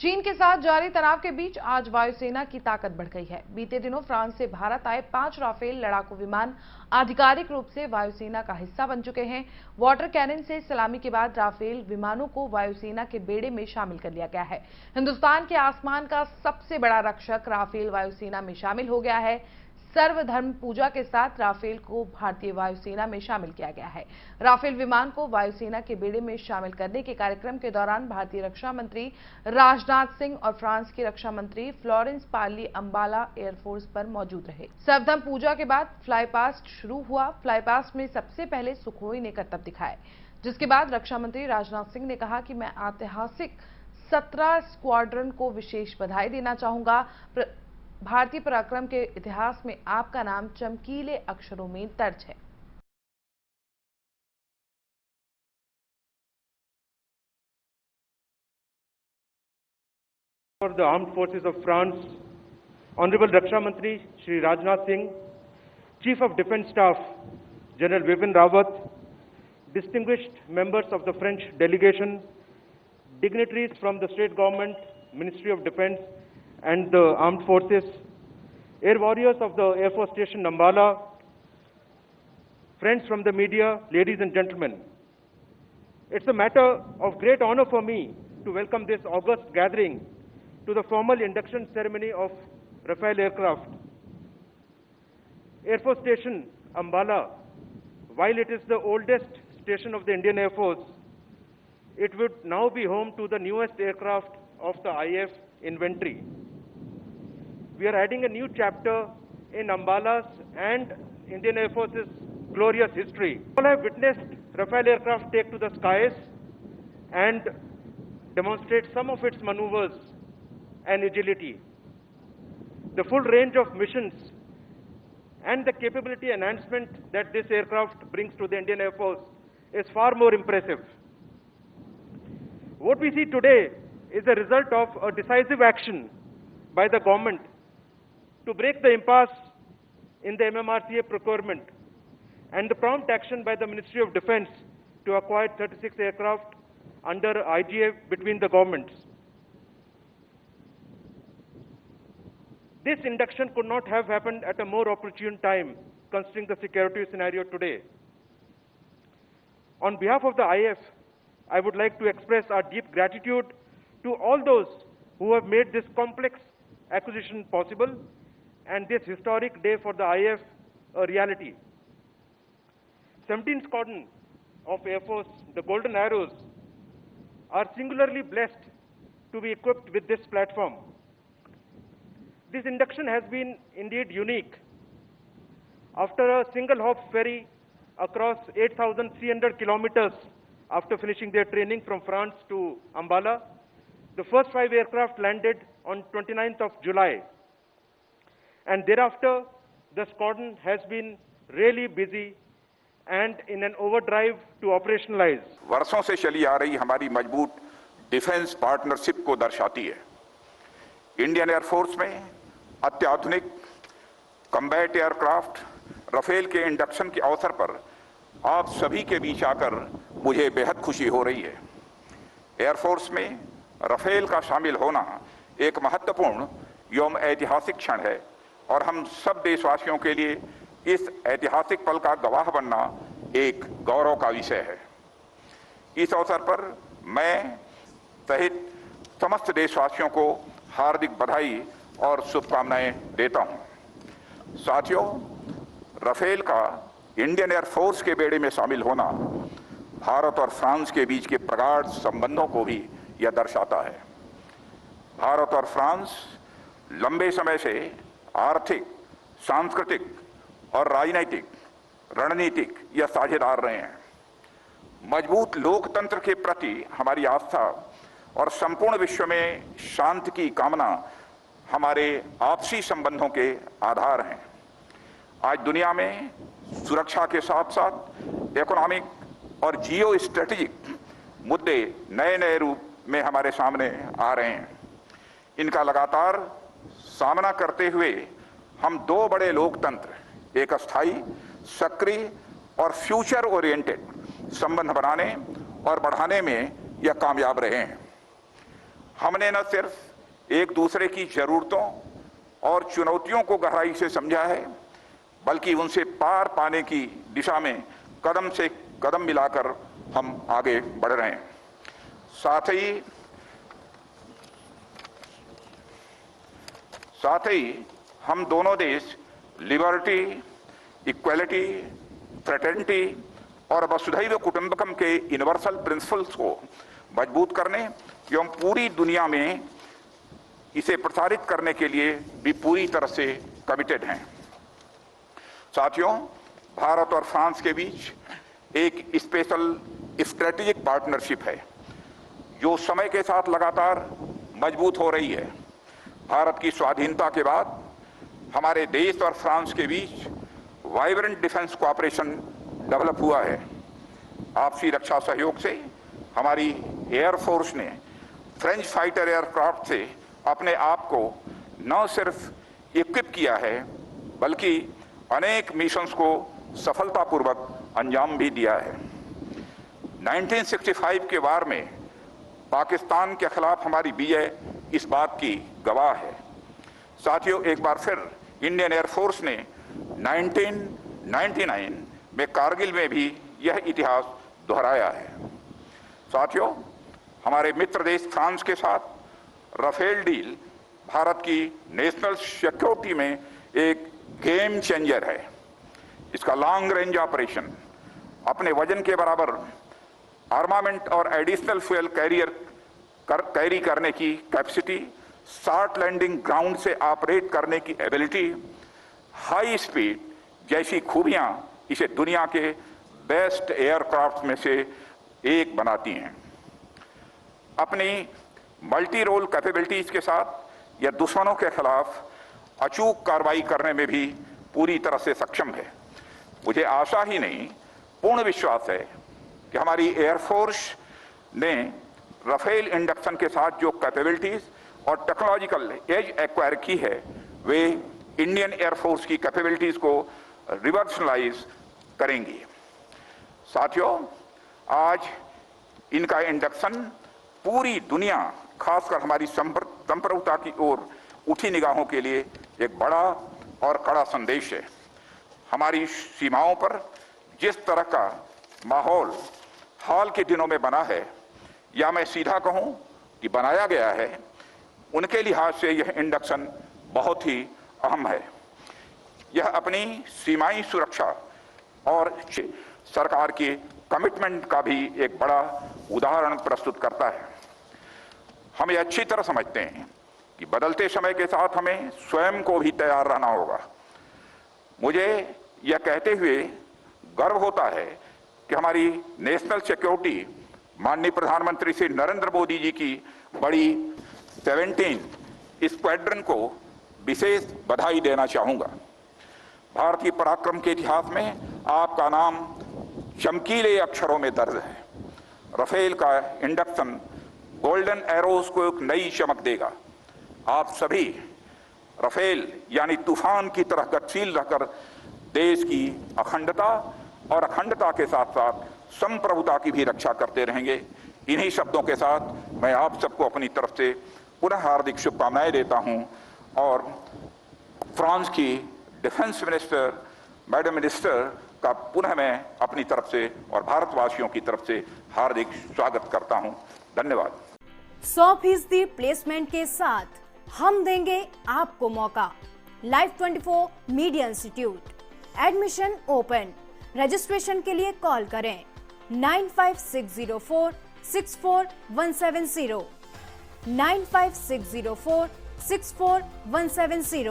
चीन के साथ जारी तनाव के बीच आज वायुसेना की ताकत बढ़ गई है। बीते दिनों फ्रांस से भारत आए 5 राफेल लड़ाकू विमान आधिकारिक रूप से वायुसेना का हिस्सा बन चुके हैं। वाटर कैनन से सलामी के बाद राफेल विमानों को वायुसेना के बेड़े में शामिल कर लिया गया है। हिंदुस्तान के आसमान का सबसे बड़ा रक्षक राफेल वायुसेना में शामिल हो गया है। सर्वधर्म पूजा के साथ राफेल को भारतीय वायुसेना में शामिल किया गया है। राफेल विमान को वायुसेना के बेड़े में शामिल करने के कार्यक्रम के दौरान भारतीय रक्षा मंत्री राजनाथ सिंह और फ्रांस की रक्षा मंत्री फ्लोरेंस पार्ली अंबाला एयरफोर्स पर मौजूद रहे। सर्वधर्म पूजा के बाद फ्लाईपास्ट शुरू हुआ। फ्लाईपास्ट में सबसे पहले सुखोई ने करतब दिखाए, जिसके बाद रक्षा मंत्री राजनाथ सिंह ने कहा कि मैं ऐतिहासिक 17 स्क्वाड्रन को विशेष बधाई देना चाहूंगा। भारतीय पराक्रम के इतिहास में आपका नाम चमकीले अक्षरों में दर्ज है। For the Armed Forces of France, Honorable Raksha Mantri Shri Rajnath Singh, Chief of Defence Staff General Bipin Rawat, distinguished members of the French delegation, dignitaries from the state government, Ministry of Defence and the Armed Forces, air warriors of the Air Force Station Ambala, friends from the media, ladies and gentlemen. It's a matter of great honor for me to welcome this august gathering to the formal induction ceremony of Rafale aircraft. Air Force Station Ambala, while it is the oldest station of the Indian Air Force, it would now be home to the newest aircraft of the IAF inventory. We are adding a new chapter in Ambala's and Indian Air Force's glorious history. All have witnessed Rafale aircraft take to the skies and demonstrate some of its maneuvers and agility. The full range of missions and the capability enhancement that this aircraft brings to the Indian Air Force is far more impressive. What we see today is a result of a decisive action by the government to break the impasse in the MMRCA procurement and the prompt action by the Ministry of Defence to acquire 36 aircraft under IGA between the governments. This induction could not have happened at a more opportune time, considering the security scenario today. On behalf of the IF, I would like to express our deep gratitude to all those who have made this complex acquisition possible and this historic day for the IF a reality. 17th Squadron of Air Force, the Golden Arrows, are singularly blessed to be equipped with this platform. This induction has been indeed unique. After a single hop ferry across 8,300 kilometers after finishing their training from France to Ambala, the first 5 aircraft landed on 29th of July. And thereafter, the squadron has been really busy and in an overdrive to operationalize. वर्षों से चली आ रही हमारी मजबूत defence partnership को दर्शाती है। Indian air force में अत्याधुनिक कम्बैट एयरक्राफ्ट राफेल के इंडक्शन के अवसर पर आप सभी के बीच आकर मुझे बेहद खुशी हो रही है। एयरफोर्स में राफेल का शामिल होना एक महत्वपूर्ण एवं ऐतिहासिक क्षण है और हम सब देशवासियों के लिए इस ऐतिहासिक पल का गवाह बनना एक गौरव का विषय है। इस अवसर पर मैं सहित समस्त देशवासियों को हार्दिक बधाई और शुभकामनाएं देता हूं। साथियों, राफेल का इंडियन एयरफोर्स के बेड़े में शामिल होना भारत और फ्रांस के बीच के प्रगाढ़ संबंधों को भी यह दर्शाता है। भारत और फ्रांस लंबे समय से आर्थिक, सांस्कृतिक और राजनीतिक रणनीतिक यह साझेदार रहे हैं। मजबूत लोकतंत्र के प्रति हमारी आस्था और संपूर्ण विश्व में शांति की कामना हमारे आपसी संबंधों के आधार हैं। आज दुनिया में सुरक्षा के साथ साथ इकोनॉमिक और जियो स्ट्रेटेजिक मुद्दे नए नए रूप में हमारे सामने आ रहे हैं। इनका लगातार सामना करते हुए हम दो बड़े लोकतंत्र, एक अस्थायी, सक्रिय और फ्यूचर ओरिएंटेड संबंध बनाने और बढ़ाने में यह कामयाब रहे हैं। हमने न सिर्फ एक दूसरे की जरूरतों और चुनौतियों को गहराई से समझा है, बल्कि उनसे पार पाने की दिशा में कदम से कदम मिलाकर हम आगे बढ़ रहे हैं। साथ ही हम दोनों देश लिबर्टी, इक्वलिटी, फ्रेटर्निटी और वसुधैव कुटुंबकम के यूनिवर्सल प्रिंसिपल्स को मजबूत करने एवं पूरी दुनिया में इसे प्रसारित करने के लिए भी पूरी तरह से कमिटेड हैं। साथियों, भारत और फ्रांस के बीच एक स्पेशल स्ट्रेटेजिक पार्टनरशिप है जो समय के साथ लगातार मजबूत हो रही है। भारत की स्वाधीनता के बाद हमारे देश और फ्रांस के बीच वाइब्रेंट डिफेंस कोऑपरेशन डेवलप हुआ है। आपसी रक्षा सहयोग से हमारी एयरफोर्स ने फ्रेंच फाइटर एयरक्राफ्ट से अपने आप को न सिर्फ इक्विप किया है, बल्कि अनेक मिशंस को सफलतापूर्वक अंजाम भी दिया है। 1965 के वार में पाकिस्तान के खिलाफ हमारी विजय इस बात की गवाह है। साथियों, एक बार फिर इंडियन एयरफोर्स ने 1999 में कारगिल में भी यह इतिहास दोहराया है। साथियों, हमारे मित्र देश फ्रांस के साथ राफेल डील भारत की नेशनल सिक्योरिटी में एक गेम चेंजर है। इसका लॉन्ग रेंज ऑपरेशन, अपने वजन के बराबर आर्मामेंट और एडिशनल फ्यूल कैरी करने की कैपेसिटी, शॉर्ट लैंडिंग ग्राउंड से ऑपरेट करने की एबिलिटी, हाई स्पीड जैसी खूबियां इसे दुनिया के बेस्ट एयरक्राफ्ट में से एक बनाती हैं। अपनी मल्टी रोल कैपेबिलिटीज के साथ यह दुश्मनों के खिलाफ अचूक कार्रवाई करने में भी पूरी तरह से सक्षम है। मुझे आशा ही नहीं, पूर्ण विश्वास है कि हमारी एयरफोर्स ने राफेल इंडक्शन के साथ जो कैपेबिलिटीज और टेक्नोलॉजिकल एज एक्वायर की है, वे इंडियन एयरफोर्स की कैपेबिलिटीज को रिवर्सलाइज करेंगी। साथियों, आज इनका इंडक्शन पूरी दुनिया, खासकर हमारी संप्रभुता की ओर उठी निगाहों के लिए एक बड़ा और कड़ा संदेश है। हमारी सीमाओं पर जिस तरह का माहौल हाल के दिनों में बना है, या मैं सीधा कहूं कि बनाया गया है, उनके लिहाज से यह इंडक्शन बहुत ही अहम है। यह अपनी सीमाई सुरक्षा और सरकार की कमिटमेंट का भी एक बड़ा उदाहरण प्रस्तुत करता है। हम ये अच्छी तरह समझते हैं कि बदलते समय के साथ हमें स्वयं को भी तैयार रहना होगा। मुझे यह कहते हुए गर्व होता है कि हमारी नेशनल सिक्योरिटी माननीय प्रधानमंत्री श्री नरेंद्र मोदी जी की बड़ी 17 स्क्वाड्रन को विशेष बधाई देना चाहूंगा। भारतीय पराक्रम के इतिहास में आपका नाम चमकीले अक्षरों में दर्ज है। राफेल का इंडक्शन गोल्डन एरोज को एक नई चमक देगा। आप सभी राफेल यानी तूफान की तरह गतिशील रहकर देश की अखंडता और अखंडता के साथ साथ संप्रभुता की भी रक्षा करते रहेंगे। इन्हीं शब्दों के साथ मैं आप सबको अपनी तरफ से पुनः हार्दिक शुभकामनाएं देता हूं और फ्रांस की डिफेंस मिनिस्टर मैडम मिनिस्टर का पुनः मैं अपनी तरफ से और भारतवासियों की तरफ से हार्दिक स्वागत करता हूं। धन्यवाद। 100% प्लेसमेंट के साथ हम देंगे आपको मौका। Live 24 media institute, admission open. Registration के लिए कॉल करें 95604 64170 95604 64170।